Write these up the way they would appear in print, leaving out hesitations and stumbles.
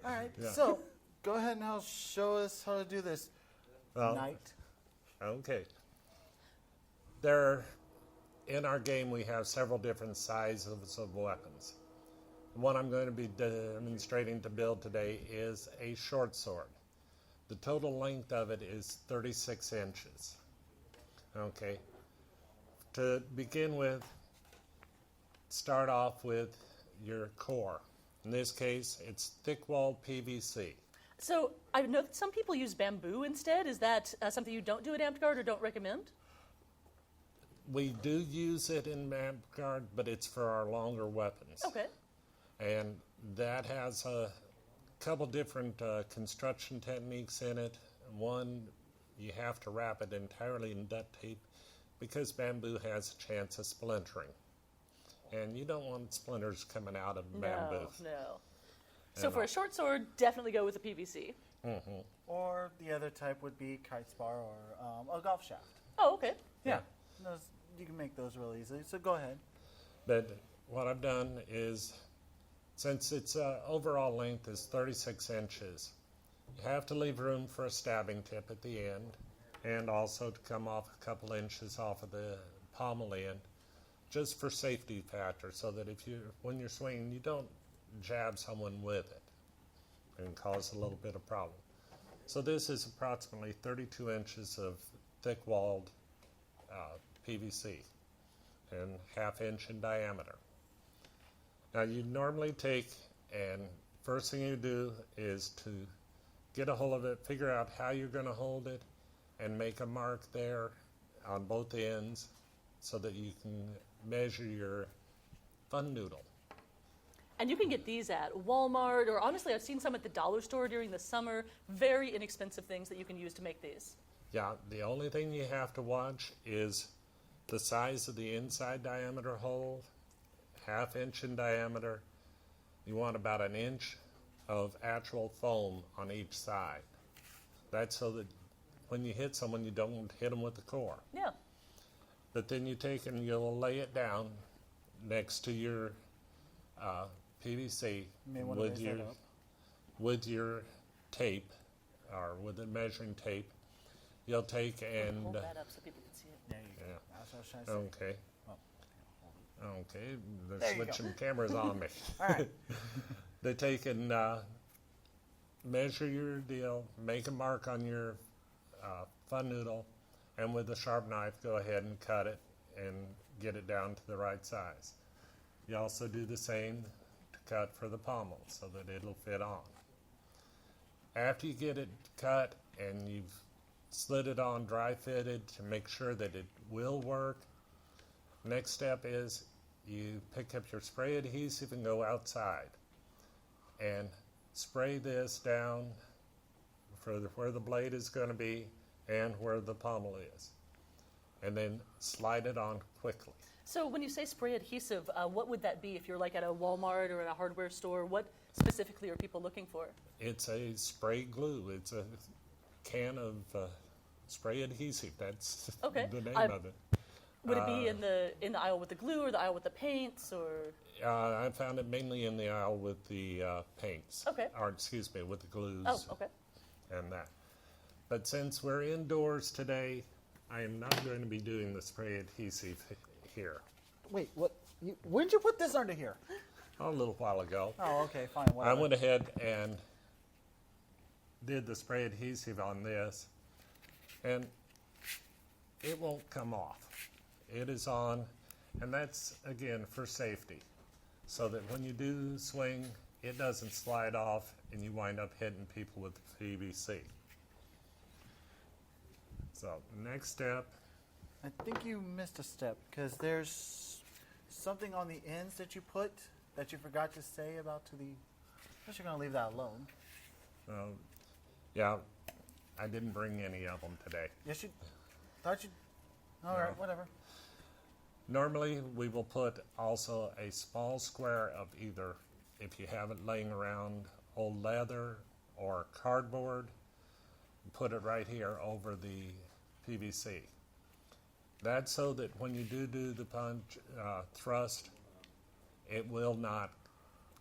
All right, Yeah. so go ahead and now show us how to do this. Knight. Okay. In our game, we have several different sizes of weapons. The one I'm going to be demonstrating to build today is a short sword. The total length of it is 36 inches. Okay. To begin with, start off with your core. In this case, it's thick-walled PVC. So I know that some people use bamboo instead. Is that something you don't do at Amtgard or don't recommend? We do use it in Amtgard, but it's for our longer weapons. Okay. And that has a couple different construction techniques in it. One, you have to wrap it entirely in duct tape because bamboo has a chance of splintering. And you don't want splinters coming out of bamboo. No. So for a short sword, definitely go with the PVC. Mm-hmm. Or the other type would be kite spar or a golf shaft. Oh, okay. Yeah. You can make those real easily. So go ahead. But what I've done is, since its overall length is 36 inches, you have to leave room for a stabbing tip at the end, and also to come off a couple inches off of the pommel end, just for safety factor, so that when you're swinging, you don't jab someone with it and cause a little bit of problem. So this is approximately 32 inches of thick-walled PVC and ½ inch in diameter. Now you normally take, and first thing you do is to get a hold of it, figure out how you're going to hold it, and make a mark there on both ends so that you can measure your fun noodle. And you can get these at Walmart, or honestly, I've seen some at the dollar store during the summer. Very inexpensive things that you can use to make these. Yeah, the only thing you have to watch is the size of the inside diameter hole, ½ inch in diameter. You want about 1 inch of actual foam on each side. That's so that when you hit someone, you don't hit them with the core. Yeah. But then you take and you'll lay it down next to your PVC with your tape, or with the measuring tape. You'll take and hold that up so people can see it. There you go. Yeah. That's what I was trying to say. Okay. Oh. Okay, they're There you switching cameras on me. All right. They take and measure your deal, make a mark on your fun noodle, and with a sharp knife, go ahead and cut it and get it down to the right size. You also do the same to cut for the pommel so that it'll fit on. After you get it cut and you've slid it on dry fitted to make sure that it will work, next step is you pick up your spray adhesive and go outside and spray this down for where the blade is going to be and where the pommel is, and then slide it on quickly. So when you say spray adhesive, what would that be if you're like at a Walmart or at a hardware store? What specifically are people looking for? It's a spray glue. It's a can of spray adhesive. That's Okay. the name of it. Would it be in the aisle with the glue or the aisle with the paints, or? I found it mainly in the aisle with the paints. Okay. Or excuse me, with the glues. Oh, okay. And that. But since we're indoors today, I am not going to be doing the spray adhesive here. Wait, what? When did you put this under here? A little while ago. Oh, okay, fine. I went ahead and did the spray adhesive on this, and it won't come off. It is on, and that's, again, for safety, so that when you do swing, it doesn't slide off and you wind up hitting people with the PVC. So, next step. I think you missed a step because there's something on the ends that you put that you forgot to say about to the. I guess you're going to leave that alone. Yeah, I didn't bring any of them today. Yes, you thought you. All right, whatever. Normally, we will put also a small square of either, if you have it laying around, old leather or cardboard, put it right here over the PVC. That's so that when you do the punch thrust, it will not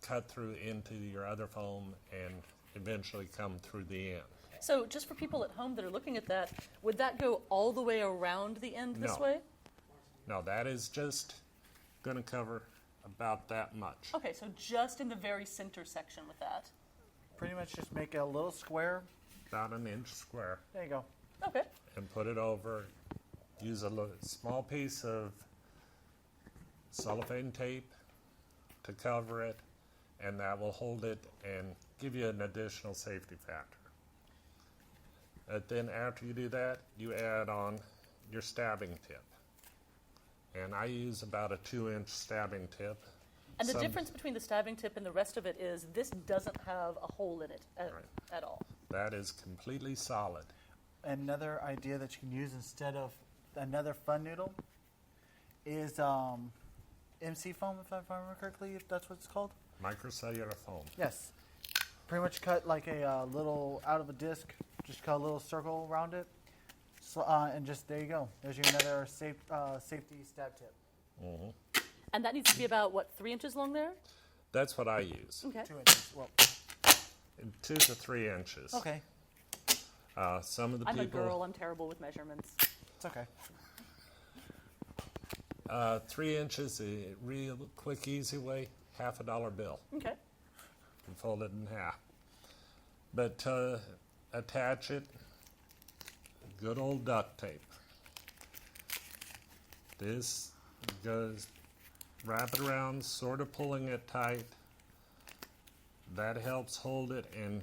cut through into your other foam and eventually come through the end. So just for people at home that are looking at that, would that go all the way around the end this No. way? No, that is just going to cover about that much. Okay, so just in the very center section with that. Pretty much just make a little square. About an inch square. There you go. Okay. And put it over. Use a small piece of cellophane tape to cover it, and that will hold it and give you an additional safety factor. Then after you do that, you add on your stabbing tip. And I use about a 2-inch stabbing tip. And the difference between the stabbing tip and the rest of it is this doesn't have a hole in it at all. That is completely solid. Another idea that you can use instead of another fun noodle is MC foam, if I remember correctly, if that's what it's called. Microcellular foam. Yes. Pretty much cut like a little out of a disc, just cut a little circle around it. So, and just there you go. There's your another safety stab tip. Mm-hmm. And that needs to be about, what, 3 inches long there? That's what I use. Okay. 2 inches. Well, 2 to 3 inches. okay. Some of the I'm people. a girl. I'm terrible with measurements. It's okay. 3 inches, a real quick, easy way, $50 bill. Okay. And fold it in half. But to attach it, good old duct tape. This goes, wrap it around, sort of pulling it tight. That helps hold it and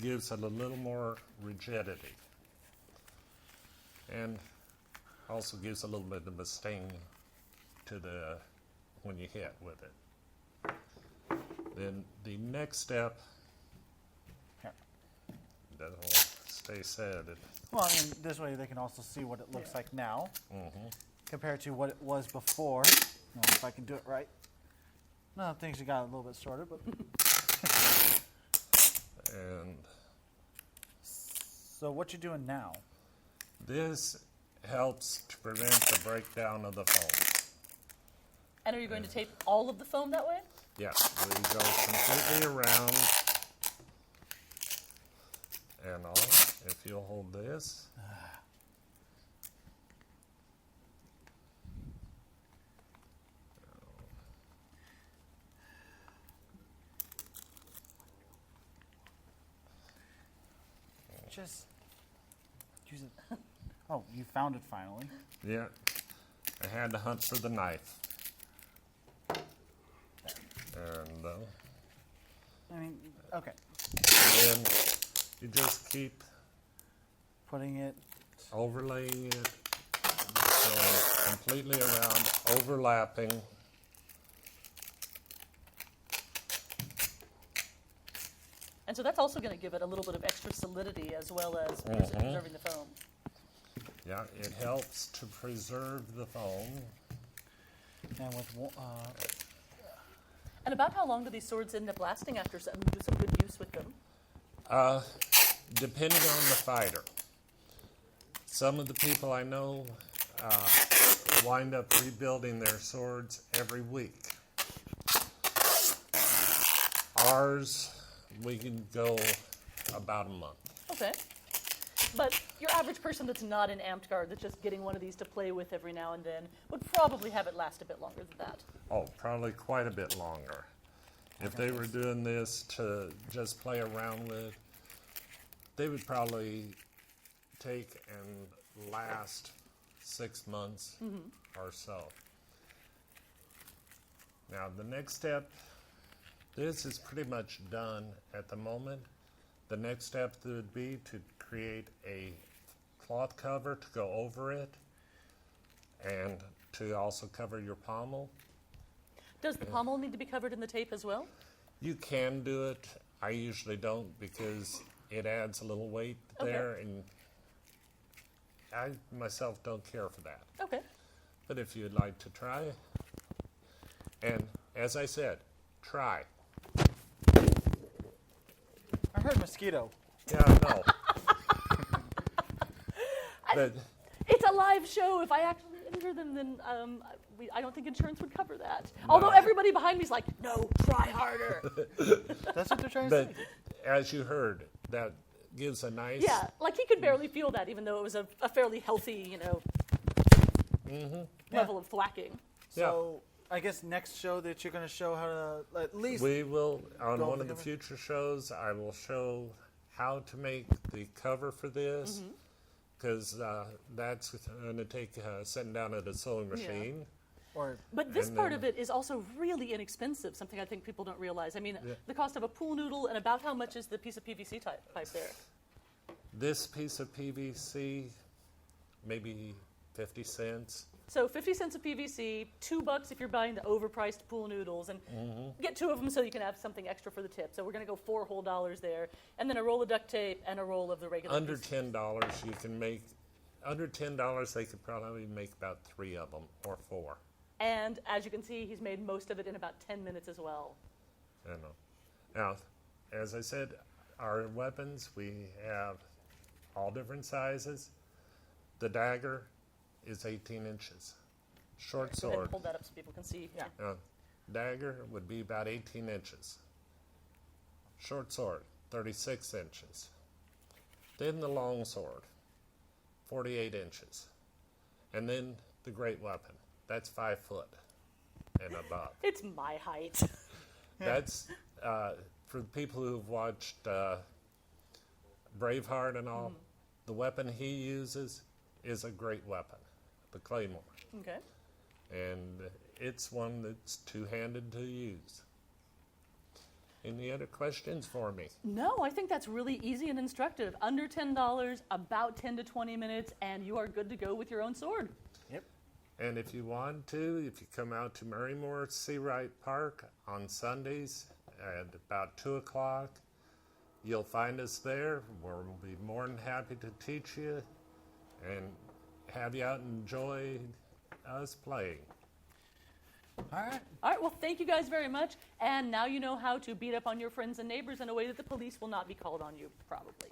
gives it a little more rigidity. And also gives a little bit of a sting to the when you hit with it. Then the next step, Here. that'll stay said. Well, I mean, this way they can also see what it looks like now compared to what it was before. If I can do it right. No, things got a little bit shorter, but And so what you doing now? this helps to prevent the breakdown of the foam. And are you going to tape all of the foam that way? Yeah, we go completely around. And all, if you'll hold this. Just use it. Oh, you found it finally. Yeah, I had to hunt for the knife. And I mean, okay. then you just keep Putting it. overlaying it, going completely around, overlapping. And so that's also going to give it a little bit of extra solidity as well as preserving the foam. Yeah, it helps to preserve the foam. And with And about how long do these swords end up lasting after some good use with them? Depending on the fighter. Some of the people I know wind up rebuilding their swords every week. Ours, we can go about a month. Okay. But your average person that's not in Amped Guard, that's just getting one of these to play with every now and then, would probably have it last a bit longer than that. Oh, probably quite a bit longer. If they were doing this to just play around with, they would probably take and last 6 months or so. Now, the next step, this is pretty much done at the moment. The next step would be to create a cloth cover to go over it and to also cover your pommel. Does the pommel need to be covered in the tape as well? You can do it. I usually don't because it adds a little weight there, and I myself don't care for that. Okay. But if you'd like to try, and as I said, try. I heard mosquito. Yeah, I know. But It's a live show. If I actually injure them, then I don't think insurance would cover that. Although everybody behind me is like, no, try harder. That's what they're trying to But say. as you heard, that gives a nice. Yeah, like he could barely feel that, even though it was a fairly healthy, level of thwacking. So I guess next show that you're going to show how to at least. We will, on Go one of the together. future shows, I will show how to make the cover for this, because that's going to take sitting down at a sewing machine. Or But this And part then- of it is also really inexpensive, something I think people don't realize. I mean, the cost of a pool noodle, and about how much is the piece of PVC pipe there? This piece of PVC, maybe 50 cents. So 50 cents of PVC, $2 if you're buying the overpriced pool noodles, and get 2 of them so you can have something extra for the tip. So we're going to go $4 whole there, and then a roll of duct tape and a roll of the regular. Under piece. $10, you can make. Under $10, they could probably make about 3 of them or 4. And as you can see, he's made most of it in about 10 minutes as well. I know. Now, as I said, our weapons, we have all different sizes. The dagger is 18 inches. Short Go ahead and sword. hold that up so people can see. Yeah. Dagger would be about 18 inches. Short sword, 36 inches. Then the long sword, 48 inches. And then the great weapon, that's 5 foot and above. It's my height. That's for the people who've watched Braveheart and all. The weapon he uses is a great weapon, the claymore, Okay. and it's one that's two-handed to use. Any other questions for me? No, I think that's really easy and instructive. Under $10, about 10 to 20 minutes, and you are good to go with your own sword. Yep. And if you want to, if you come out to Marymore Seawright Park on Sundays at about 2 o'clock, you'll find us there. We'll be more than happy to teach you and have you out and enjoy us playing. All right. All right, well, thank you guys very much. And now you know how to beat up on your friends and neighbors in a way that the police will not be called on you, probably.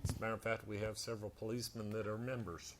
As a matter of fact, we have several policemen that are members.